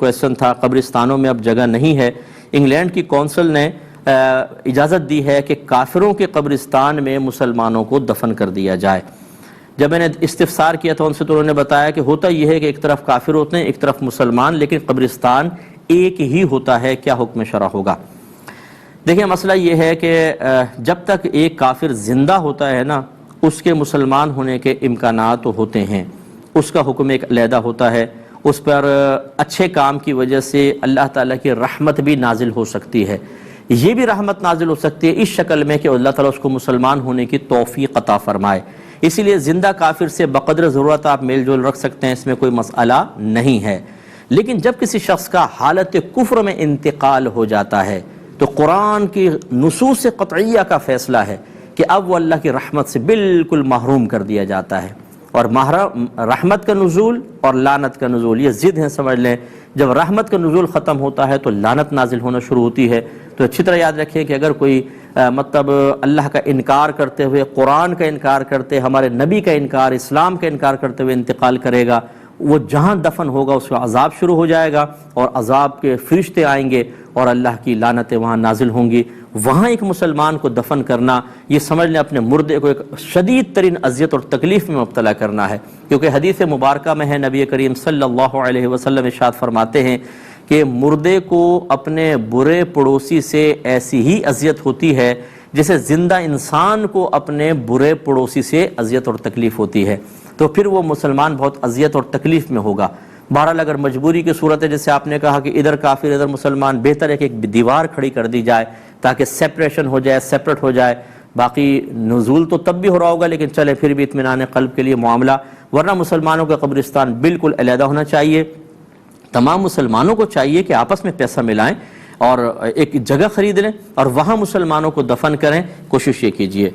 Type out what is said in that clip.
Question تھا، قبرستانوں میں اب جگہ نہیں ہے، انگلینڈ کی کونسل نے اجازت دی ہے کہ کافروں کے قبرستان میں مسلمانوں کو دفن کر دیا جائے۔ جب میں نے استفسار کیا تھا ان سے تو انہوں نے بتایا کہ ہوتا یہ ہے کہ ایک طرف کافر ہوتے ہیں ایک طرف مسلمان، لیکن قبرستان ایک ہی ہوتا ہے، کیا حکم شرع ہوگا؟ دیکھیں مسئلہ یہ ہے کہ جب تک ایک کافر زندہ ہوتا ہے نا، اس کے مسلمان ہونے کے امکانات تو ہوتے ہیں، اس کا حکم ایک علیحدہ ہوتا ہے، اس پر اچھے کام کی وجہ سے اللہ تعالیٰ کی رحمت بھی نازل ہو سکتی ہے۔ یہ بھی رحمت نازل ہو سکتی ہے اس شکل میں کہ اللہ تعالیٰ اس کو مسلمان ہونے کی توفیق عطا فرمائے۔ اسی لیے زندہ کافر سے بقدر ضرورت آپ میل جول رکھ سکتے ہیں، اس میں کوئی مسئلہ نہیں ہے۔ لیکن جب کسی شخص کا حالت کفر میں انتقال ہو جاتا ہے تو قرآن کی نصوص قطعیہ کا فیصلہ ہے کہ اب وہ اللہ کی رحمت سے بالکل محروم کر دیا جاتا ہے، اور رحمت کا نزول اور لعنت کا نزول یہ ضد ہیں، سمجھ لیں۔ جب رحمت کا نزول ختم ہوتا ہے تو لعنت نازل ہونا شروع ہوتی ہے۔ تو اچھی طرح یاد رکھیں کہ اگر کوئی مطلب اللہ کا انکار کرتے ہوئے، قرآن کا انکار کرتے، ہمارے نبی کا انکار، اسلام کا انکار کرتے ہوئے انتقال کرے گا، وہ جہاں دفن ہوگا اس کا عذاب شروع ہو جائے گا، اور عذاب کے فرشتے آئیں گے اور اللہ کی لعنتیں وہاں نازل ہوں گی۔ وہاں ایک مسلمان کو دفن کرنا، یہ سمجھ لیں اپنے مردے کو ایک شدید ترین اذیت اور تکلیف میں مبتلا کرنا ہے، کیونکہ حدیث مبارکہ میں ہے نبی کریم صلی اللہ علیہ وسلم ارشاد فرماتے ہیں کہ مردے کو اپنے برے پڑوسی سے ایسی ہی اذیت ہوتی ہے جیسے زندہ انسان کو اپنے برے پڑوسی سے اذیت اور تکلیف ہوتی ہے، تو پھر وہ مسلمان بہت اذیت اور تکلیف میں ہوگا۔ بہرحال اگر مجبوری کی صورت ہے، جیسے آپ نے کہا کہ ادھر کافر ادھر مسلمان، بہتر ہے کہ ایک دیوار کھڑی کر دی جائے تاکہ سیپریشن ہو جائے، سیپریٹ ہو جائے۔ باقی نزول تو تب بھی ہو رہا ہوگا، لیکن چلے پھر بھی اطمینان قلب کے لیے معاملہ، ورنہ مسلمانوں کا قبرستان بالکل علیحدہ ہونا چاہیے۔ تمام مسلمانوں کو چاہیے کہ آپس میں پیسہ ملائیں اور ایک جگہ خرید لیں اور وہاں مسلمانوں کو دفن کریں، کوشش یہ کیجیے۔